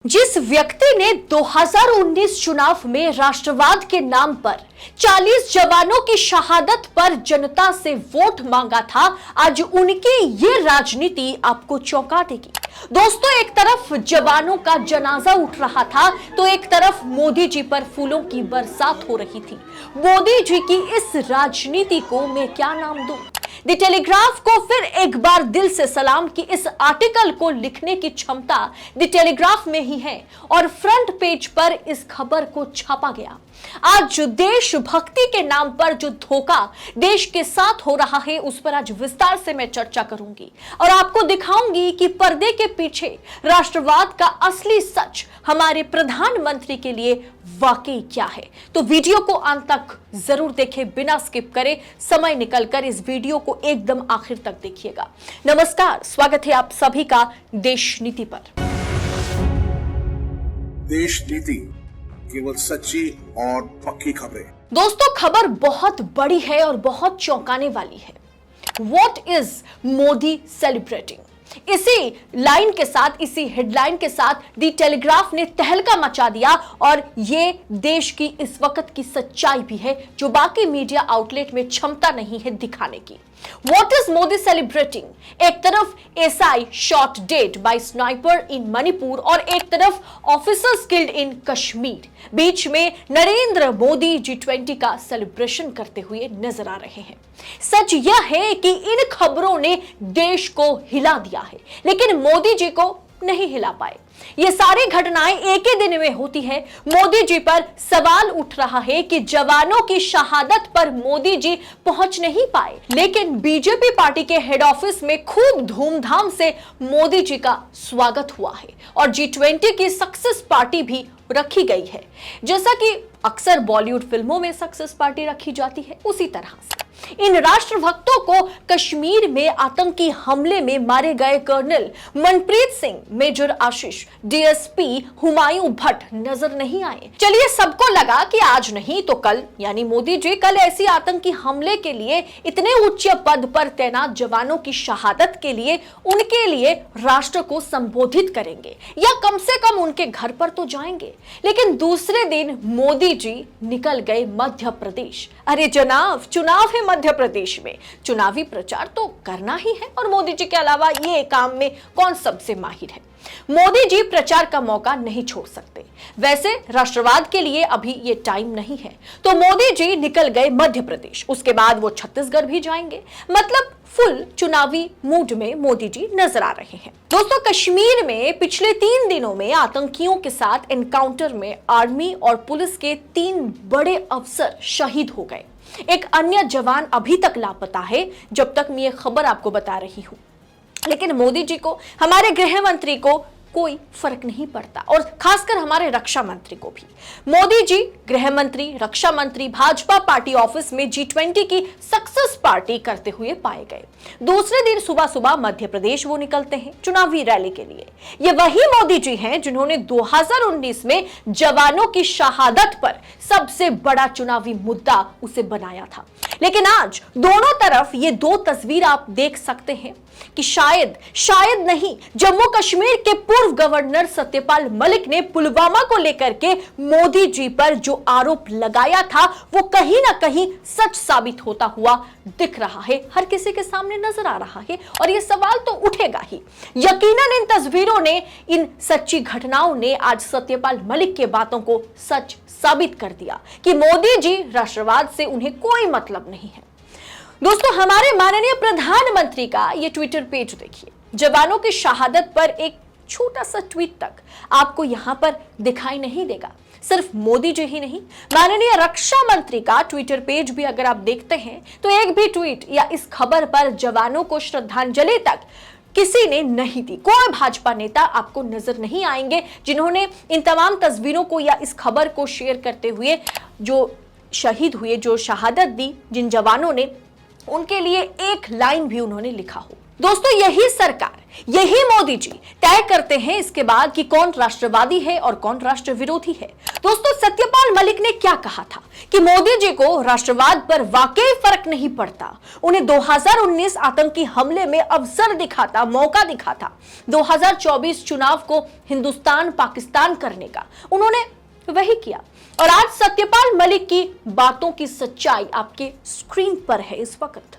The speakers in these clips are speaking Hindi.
जिस व्यक्ति ने 2019 चुनाव में राष्ट्रवाद के नाम पर 40 जवानों की शहादत पर जनता से वोट मांगा था, आज उनकी ये राजनीति आपको चौंका देगी। दोस्तों, एक तरफ जवानों का जनाजा उठ रहा था तो एक तरफ मोदी जी पर फूलों की बरसात हो रही थी। मोदी जी की इस राजनीति को मैं क्या नाम दूं? द टेलीग्राफ को फिर एक बार दिल से सलाम कि इस आर्टिकल को लिखने की क्षमता द टेलीग्राफ में ही है और फ्रंट पेज पर इस खबर को छापा गया। आज देशभक्ति के नाम पर जो धोखा देश के साथ हो रहा है उस पर आज विस्तार से मैं चर्चा करूंगी और आपको दिखाऊंगी कि पर्दे के पीछे राष्ट्रवाद का असली सच हमारे प्रधानमंत्री के लिए वाकई क्या है। तो वीडियो को अंत तक जरूर देखें, बिना स्किप करे, समय निकलकर इस वीडियो को एकदम आखिर तक देखिएगा। नमस्कार, स्वागत है आप सभी का देश नीति पर। देश नीति, केवल सच्ची और पक्की खबरें। दोस्तों, खबर बहुत बड़ी है और बहुत चौंकाने वाली है। What is Modi celebrating? इसी लाइन के साथ, इसी हेडलाइन के साथ दी टेलीग्राफ ने तहलका मचा दिया और ये देश की इस वक्त की सच्चाई भी है जो बाकी मीडिया आउटलेट में क्षमता नहीं है दिखाने की। What is Modi celebrating? एक तरफ SI shot dead by sniper in Manipur और एक तरफ ऑफिसर्स किल्ड इन कश्मीर। बीच में नरेंद्र मोदी G20 का सेलिब्रेशन करते हुए नजर आ रहे हैं। सच यह है कि इन खबरों ने देश को हिला दिया है, लेकिन मोदी जी को नहीं हिला पाए। ये सारी घटनाएं एक ही दिन में होती है। मोदी जी पर सवाल उठ रहा है कि जवानों की शहादत पर मोदी जी पहुंच नहीं पाए, लेकिन बीजेपी पार्टी के हेड ऑफिस में खूब धूमधाम से मोदी जी का स्वागत हुआ है और G20 की सक्सेस पार्टी भी रखी गई है। जैसा कि अक्सर बॉलीवुड फिल्मों में सक्सेस पार्टी रखी जाती है, उसी तरह से इन राष्ट्रभक्तों को कश्मीर में आतंकी हमले में मारे गए कर्नल मनप्रीत सिंह, मेजर आशीष, डीएसपी हुमायूं भट्ट नजर नहीं आए। चलिए, सबको लगा कि आज नहीं तो कल, यानी मोदी जी कल ऐसी आतंकी हमले के लिए इतने उच्च पद पर तैनात जवानों की शहादत के लिए उनके लिए राष्ट्र को संबोधित करेंगे या कम से कम उनके घर पर तो जाएंगे। लेकिन दूसरे दिन मोदी जी निकल गए मध्य प्रदेश। अरे जनाब, चुनाव है मध्य प्रदेश में, चुनावी प्रचार तो करना ही है और मोदी जी के अलावा ये काम में कौन सबसे माहिर है। मोदी जी प्रचार का मौका नहीं छोड़ सकते। वैसे राष्ट्रवाद के लिए अभी ये टाइम नहीं है, तो मोदी जी निकल गए मध्य प्रदेश। उसके बाद वो छत्तीसगढ़ भी जाएंगे। मतलब फुल चुनावी मूड में मोदी जी नजर आ रहे हैं। दोस्तों, कश्मीर में पिछले 3 दिनों में आतंकियों के साथ एनकाउंटर में आर्मी और पुलिस के 3 बड़े अफसर शहीद हो गए। एक अन्य जवान अभी तक लापता है जब तक मैं ये खबर आपको बता रही हूं। लेकिन मोदी जी को, हमारे गृह मंत्री को कोई फर्क नहीं पड़ता और खासकर हमारे रक्षा मंत्री को भी। मोदी जी गृह मंत्री, रक्षा मंत्री भाजपा पार्टी ऑफिस में G20 की सक्सेस पार्टी करते हुए पाए गए। दूसरे दिन सुबह सुबह मध्य प्रदेश वो निकलते हैं चुनावी रैली के लिए। ये वही मोदी जी हैं जिन्होंने 2019 में जवानों की शहादत पर सबसे बड़ा चुनावी मुद्दा उसे बनाया था। लेकिन आज दोनों तरफ ये 2 तस्वीर आप देख सकते हैं कि शायद नहीं, जम्मू कश्मीर के पूर्व गवर्नर सत्यपाल मलिक ने पुलवामा को लेकर के मोदी जी पर जो आरोप लगाया था वो कहीं ना कहीं सच साबित होता हुआ दिख रहा है, हर किसी के सामने नजर आ रहा है और ये सवाल तो उठेगा ही। यकीनन इन तस्वीरों ने, इन सच्ची घटनाओं ने आज सत्यपाल मलिक के बातों को सच साबित कर दिया कि मोदी जी राष्ट्रवाद से उन्हें कोई मतलब नहीं है। दोस्तों, हमारे माननीय प्रधानमंत्री का ये ट्विटर पेज देखिए। जवानों की शहादत पर एक छोटा सा ट्वीट तक आपको यहां पर दिखाई नहीं देगा। सिर्फ मोदी जी ही नहीं, माननीय रक्षा मंत्री का ट्विटर पेज भी अगर आप देखते हैं तो एक भी ट्वीट या इस खबर पर जवानों को श्रद्धांजलि तक किसी ने नहीं दी। कोई भाजपा नेता आपको नजर नहीं आएंगे जिन्होंने इन तमाम तस्वीरों को या इस खबर को शेयर करते हुए जो शहीद हुए, जो शहादत दी जिन जवानों ने, उनके लिए एक लाइन भी उन्होंने लिखा हो। दोस्तों, यही सरकार यही मोदी जी तय करते हैं इसके बाद कि कौन राष्ट्रवादी है और कौन राष्ट्र विरोधी है। दोस्तों, सत्यपाल मलिक ने क्या कहा था कि मोदी जी को राष्ट्रवाद पर वाकई फर्क नहीं पड़ता। उन्हें 2019 आतंकी हमले में अवसर दिखा था, मौका दिखा था 2024 चुनाव को हिंदुस्तान पाकिस्तान करने का। उन्होंने वही किया और आज सत्यपाल मलिक की बातों की सच्चाई आपके स्क्रीन पर है इस वक्त।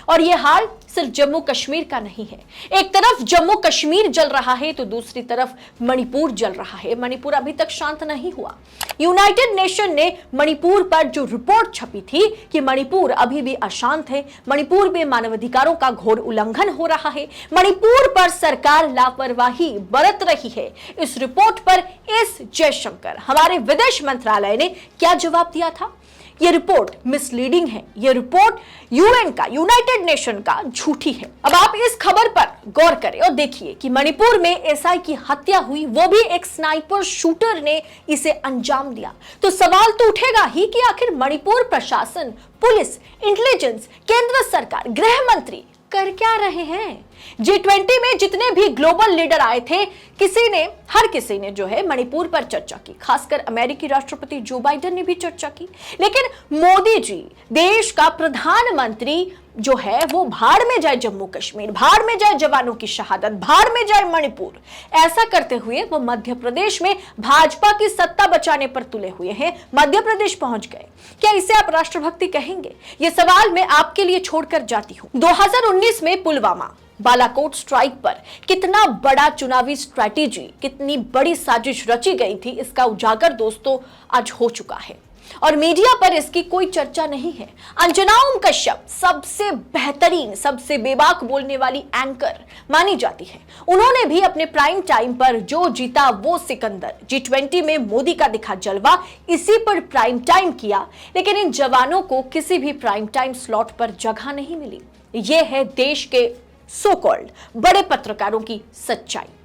और यह हाल सिर्फ जम्मू कश्मीर का नहीं है। एक तरफ जम्मू कश्मीर जल रहा है तो दूसरी तरफ मणिपुर जल रहा है। मणिपुर अभी तक शांत नहीं हुआ। यूनाइटेड नेशन ने मणिपुर पर जो रिपोर्ट छपी थी कि मणिपुर अभी भी अशांत है, मणिपुर में मानवाधिकारों का घोर उल्लंघन हो रहा है, मणिपुर पर सरकार लापरवाही बरत रही है, इस रिपोर्ट पर एस जयशंकर हमारे विदेश मंत्रालय ने क्या जवाब दिया था? ये रिपोर्ट मिसलीडिंग है, ये रिपोर्ट यूएन का, यूनाइटेड नेशन का झूठी है। अब आप इस खबर पर गौर करें और देखिए कि मणिपुर में एसआई की हत्या हुई, वो भी एक स्नाइपर शूटर ने इसे अंजाम दिया। तो सवाल तो उठेगा ही कि आखिर मणिपुर प्रशासन, पुलिस, इंटेलिजेंस, केंद्र सरकार, गृह मंत्री कर क्या रहे हैं? G20 में जितने भी ग्लोबल लीडर आए थे, हर किसी ने जो है मणिपुर पर चर्चा की। खासकर अमेरिकी राष्ट्रपति जो बाइडेन ने भी चर्चा की। लेकिन मोदी जी, देश का प्रधानमंत्री जो है, वो भाड़ में जाए जम्मू कश्मीर, भाड़ में जाए जवानों की शहादत, भाड़ में जाए मणिपुर, ऐसा करते हुए वो मध्य प्रदेश में भाजपा की सत्ता बचाने पर तुले हुए हैं। मध्य प्रदेश पहुंच गए। क्या इसे आप राष्ट्रभक्ति कहेंगे? ये सवाल मैं आपके लिए छोड़कर जाती हूं। 2019 में पुलवामा, बालाकोट स्ट्राइक पर कितना बड़ा चुनावी स्ट्रैटेजी, कितनी बड़ी साजिश रची गई थी, इसका उजागर दोस्तों आज हो चुका है और मीडिया पर इसकी कोई चर्चा नहीं है। अंजना ओम कश्यप सबसे बेहतरीन, सबसे बेबाक बोलने वाली एंकर मानी जाती है। उन्होंने भी अपने प्राइम टाइम पर जो जीता वो सिकंदर, G20 में मोदी का दिखा जलवा, इसी पर प्राइम टाइम किया। लेकिन इन जवानों को किसी भी प्राइम टाइम स्लॉट पर जगह नहीं मिली। यह है देश के सो कॉल्ड बड़े पत्रकारों की सच्चाई।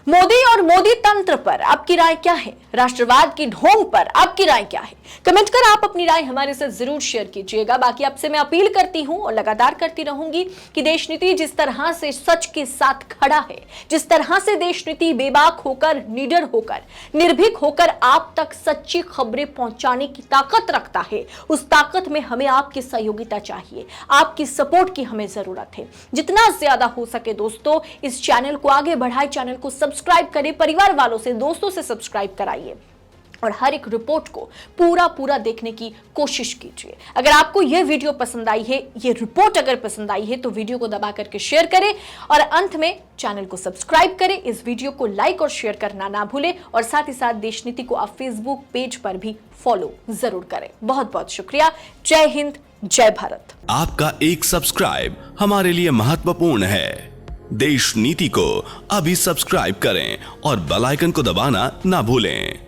मोदी और मोदी तंत्र पर आपकी राय क्या है? राष्ट्रवाद की ढोंग पर आपकी राय क्या है? कमेंट कर आप अपनी राय हमारे साथ जरूर शेयर कीजिएगा। बाकी आपसे मैं अपील करती हूं और लगातार करती रहूंगी कि देश नीति जिस तरह से सच के साथ खड़ा है, जिस तरह से देश नीति बेबाक होकर, निडर होकर, निर्भीक होकर आप तक सच्ची खबरें पहुंचाने की ताकत रखता है, उस ताकत में हमें आपकी सहयोगिता चाहिए, आपकी सपोर्ट की हमें जरूरत है। जितना ज्यादा हो सके दोस्तों इस चैनल को आगे बढ़ाए, चैनल को सब्सक्राइब करें, परिवार वालों से, दोस्तों से सब्सक्राइब कराइए और हर एक रिपोर्ट को पूरा देखने की कोशिश कीजिए। अगर आपको यह वीडियो पसंद आई है, ये रिपोर्ट अगर पसंद आई है तो वीडियो को दबा करके शेयर करें और अंत में चैनल को सब्सक्राइब करें। इस वीडियो को लाइक और शेयर करना ना भूलें और साथ ही साथ देश नीति को आप फेसबुक पेज पर भी फॉलो जरूर करें। बहुत बहुत शुक्रिया। जय हिंद, जय भारत। आपका एक सब्सक्राइब हमारे लिए महत्वपूर्ण है। देश नीति को अभी सब्सक्राइब करें और बेल आइकन को दबाना ना भूलें।